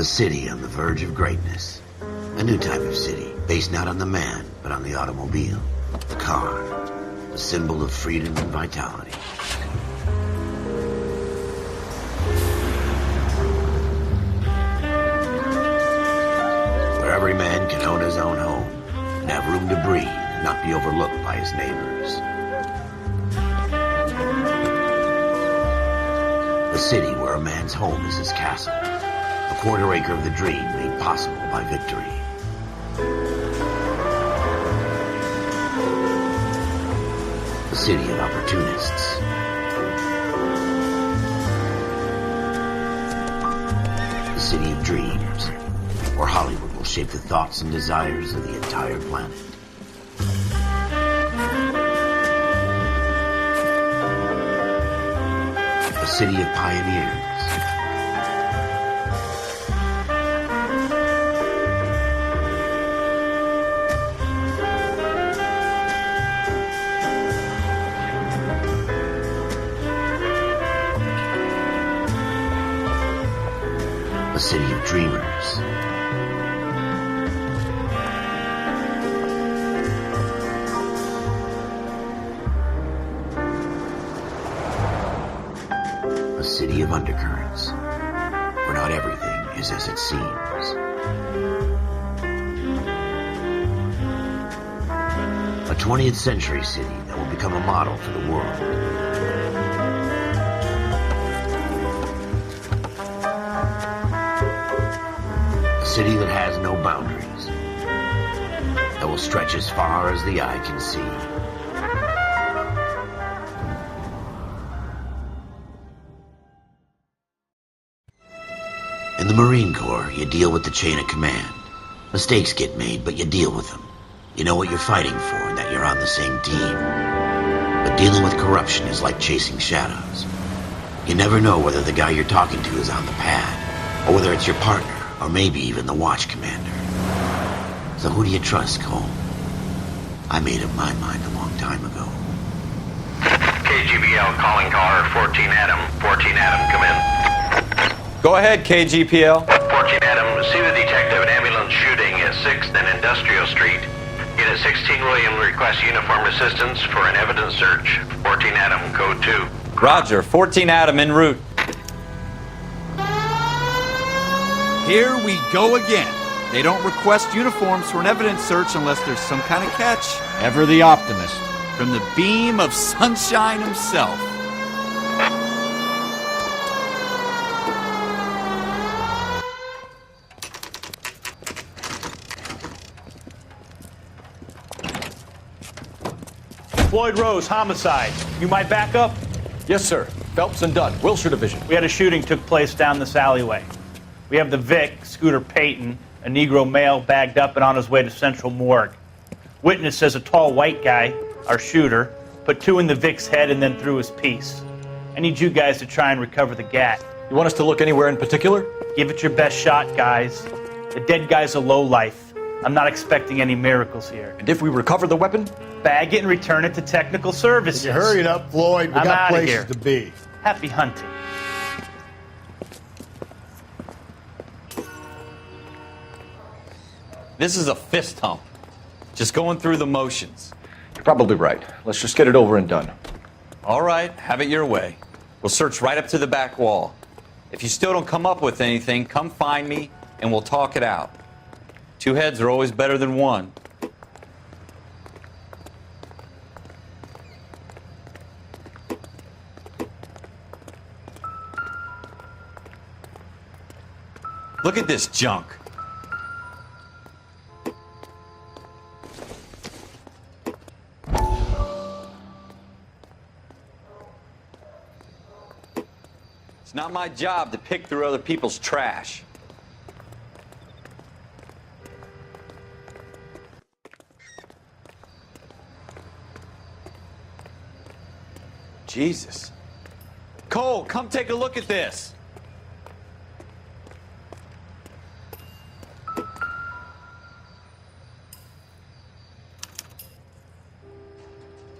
A city on the verge of greatness. A new type of city, based not on the man, but on the automobile. The car. The symbol of freedom and vitality. Where every man can own his own home and have room to breathe and not be overlooked by his neighbors. A city where a man's home is his castle. A quarter acre of the dream made possible by victory. A city of opportunists. A city of dreams, where Hollywood will shape the thoughts and desires of the entire planet. A city of pioneers. A city of dreamers. A city of undercurrents, where not everything is as it seems. A 20th century city that will become a model for the world. A city that has no boundaries, that will stretch as far as the eye can see. In the Marine Corps, you deal with the chain of command. Mistakes get made, but you deal with them. You know what you're fighting for and that you're on the same team. But dealing with corruption is like chasing shadows. You never know whether the guy you're talking to is on the pad, or whether it's your partner, or maybe even the watch commander. So who do you trust, Cole? I made up my mind a long time ago. KGBL calling car 14 Adam. 14 Adam, come in. Go ahead, KGPL. 14 Adam, see the detective an ambulance shooting at 6th and Industrial Street. Unit 16 William requests uniform assistance for an evidence search. 14 Adam, code 2. Roger, 14 Adam en route. Here we go again. They don't request uniforms for an evidence search unless there's some kind of catch. Ever the optimist. From the beam of sunshine himself. Floyd Rose, homicide. You might back up? Yes, sir. Phelps and Dunn, Wilshire Division. We had a shooting took place down this alleyway. We have the Vic, Scooter Payton, a Negro male bagged up and on his way to Central Morgue. Witness says a tall white guy, our shooter, put 2 in the Vic's head and then threw his piece. I need you guys to try and recover the gat. You want us to look anywhere in particular? Give it your best shot, guys. The dead guy's a lowlife. I'm not expecting any miracles here. And if we recover the weapon? Bag it and return it to technical services. You hurry it up, Floyd. We I'm got outta places here. to be. Happy hunting. This is a fist hump. Just going through the motions. You're probably right. Let's just get it over and done. All right, have it your way. We'll search right up to the back wall. If you still don't come up with anything, come find me and we'll talk it out. 2 heads are always better than 1. Look at this junk. It's not my job to pick through other people's trash. Jesus. Cole, come take a look at this.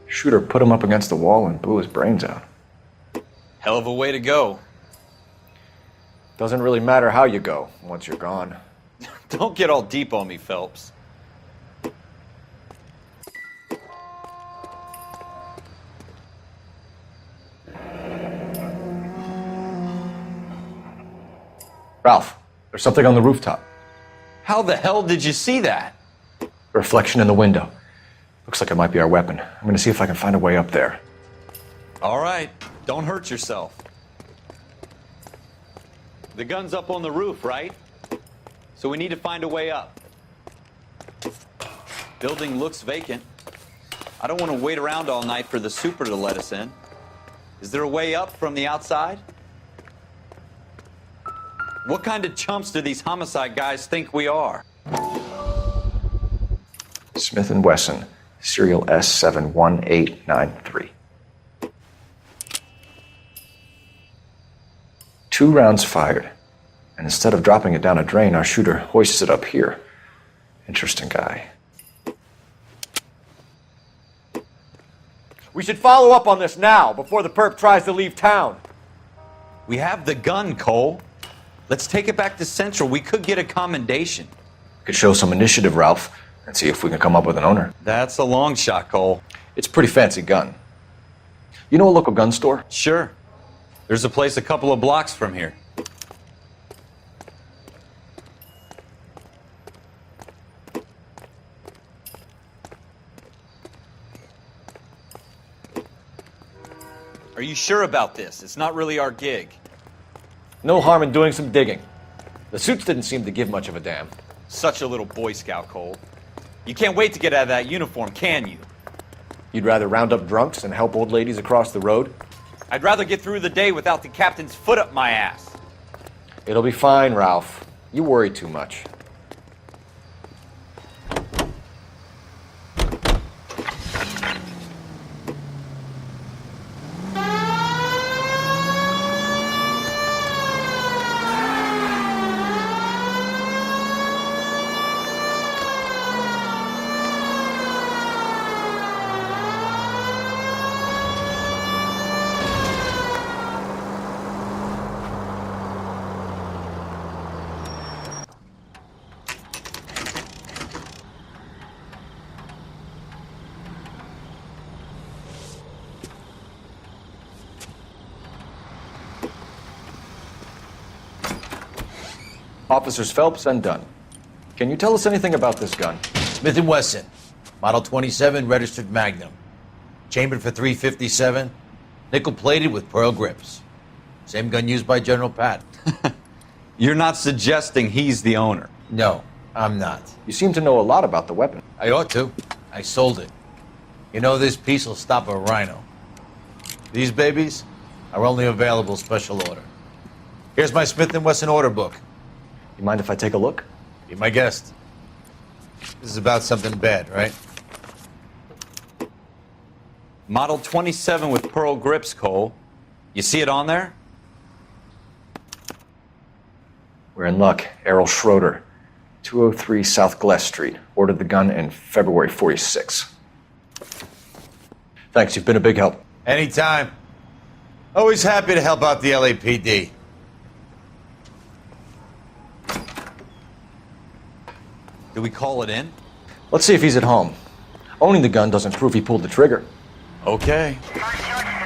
Shooter put him up against the wall and blew his brains out. Hell of a way to go. Doesn't really matter how you go once you're gone. Don't get all deep on me, Phelps. Ralph, there's something on the rooftop. How the hell did you see that? A reflection in the window. Looks like it might be our weapon. I'm gonna see if I can find a way up there. All right, don't hurt yourself. The gun's up on the roof, right? So we need to find a way up. Building looks vacant. I don't want to wait around all night for the super to let us in. Is there a way up from the outside? What kind of chumps do these homicide guys think we are? Smith & Wesson, serial S71893. 2 rounds fired. And instead of dropping it down a drain, our shooter hoists it up here. Interesting guy. We should follow up on this now, before the perp tries to leave town. We have the gun, Cole. Let's take it back to Central. We could get a commendation. Could show some initiative, Ralph, and see if we can come up with an owner. That's a long shot, Cole. It's a pretty fancy gun. You know a local gun store? Sure. There's a place a couple of blocks from here. Are you sure about this? It's not really our gig. No harm in doing some digging. The suits didn't seem to give much of a damn. Such a little Boy Scout, Cole. You can't wait to get out of that uniform, can you? You'd rather round up drunks than help old ladies across the road? I'd rather get through the day without the captain's foot up my ass. It'll be fine, Ralph. You worry too much. Officers Phelps and Dunn. Can you tell us anything about this gun? Smith & Wesson, Model 27, registered Magnum. Chambered for .357, nickel-plated with pearl grips. Same gun used by General Patton. You're not suggesting he's the owner? No, I'm not. You seem to know a lot about the weapon. I ought to. I sold it. You know, this piece will stop a rhino. These babies are only available special order. Here's my Smith & Wesson order book. You mind if I take a look? Be my guest. This is about something bad, right? Model 27 with pearl grips, Cole. You see it on there? We're in luck. Errol Schroeder, 203 South Gless Street. Ordered the gun in February '46. Thanks, you've been a big help. Anytime. Always happy to help out the LAPD. Do we call it in? Let's see if he's at home. Owning the gun doesn't prove he pulled the trigger. Okay.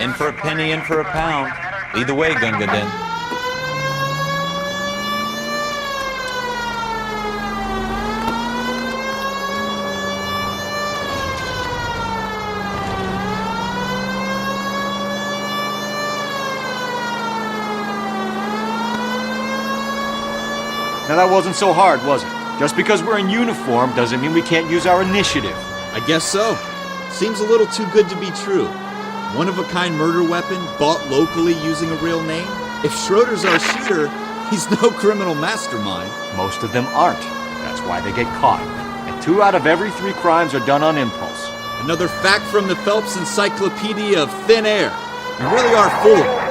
In for a penny, in for a pound. Either way, Gunga Din. Now that wasn't so hard, was it? Just because we're in uniform doesn't mean we can't use our initiative. I guess so. Seems a little too good to be true. One-of-a-kind murder weapon bought locally using a real name? If Schroeder's our shooter, he's no criminal mastermind. Most of them aren't. That's why they get caught. And 2 out of every 3 crimes are done on impulse. Another fact from the Phelps Encyclopedia of Thin Air. You really are full of it.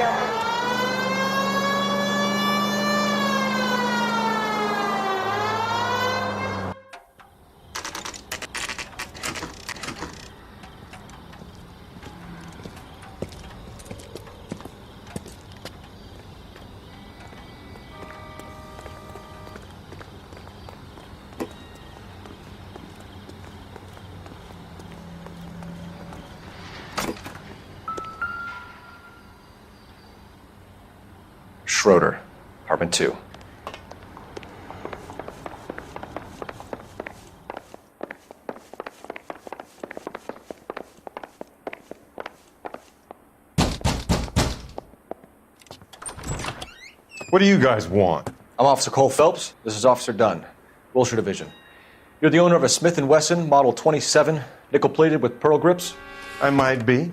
Schroeder, apartment 2. What do you guys want? I'm Officer Cole Phelps. This is Officer Dunn, Wilshire Division. You're the owner of a Smith & Wesson Model 27, nickel-plated with pearl grips? I might be.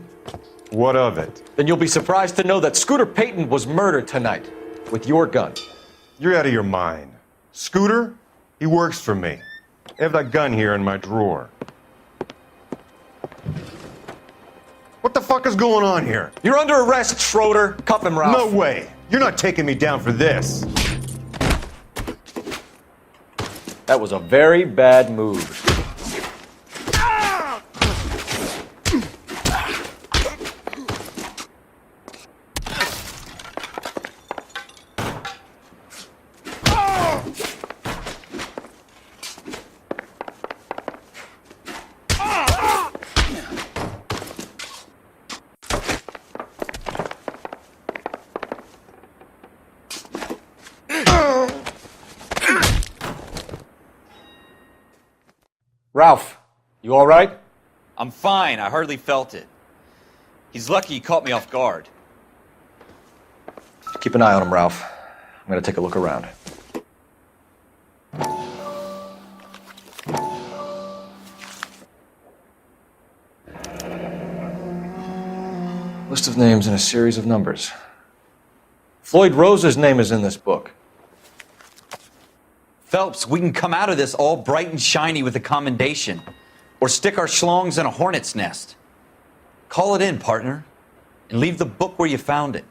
What of it? Then you'll be surprised to know that Scooter Payton was murdered tonight with your gun. You're out of your mind. Scooter? He works for me. I have that gun here in my drawer. What the fuck is going on here? You're under arrest, Schroeder. Cuff him, Ralph. No way. You're not taking me down for this. That was a very bad move. Ralph, you all right? I'm fine. I hardly felt it. He's lucky he caught me off guard. Keep an eye on him, Ralph. I'm going to take a look around. List of names and a series of numbers. Floyd Rose's name is in this book. Phelps, we can come out of this all bright and shiny with a commendation. Or stick our schlongs in a hornet's nest. Call it in, partner. And leave the book where you found it.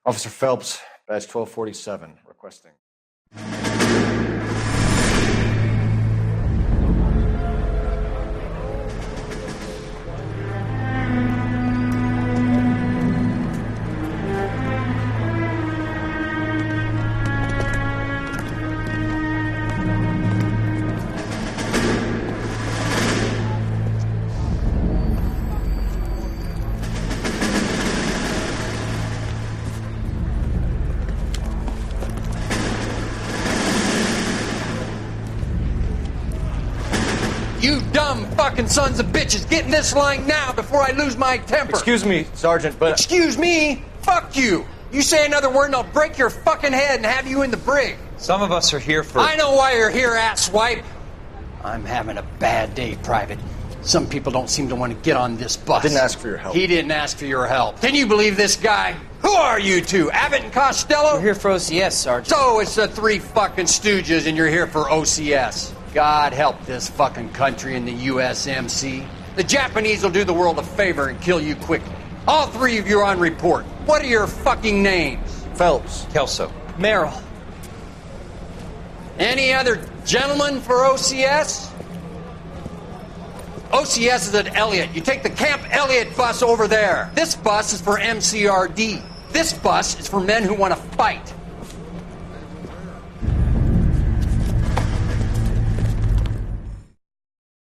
Officer Phelps, badge 1247, requesting. You dumb fucking sons of bitches, get in this line now before I lose my temper. Excuse me, Sergeant, but... Excuse me? Fuck you. You say another word and I'll break your fucking head and have you in the brig. Some of us are here for... I know why you're here, asswipe. I'm having a bad day, Private. Some people don't seem to want to get on this bus. Didn't ask for your help. He didn't ask for your help. Can you believe this guy? Who are you two? Abbott and Costello? We're here for OCS, Sergeant. So it's the three fucking stooges and you're here for OCS. God help this fucking country and the USMC. The Japanese will do the world a favor and kill you quickly. All three of you are on report. What are your fucking names? Phelps. Kelso. Merrill. Any other gentlemen for OCS? OCS is at Elliott. You take the Camp Elliott bus over there. This bus is for MCRD. This bus is for men who want to fight.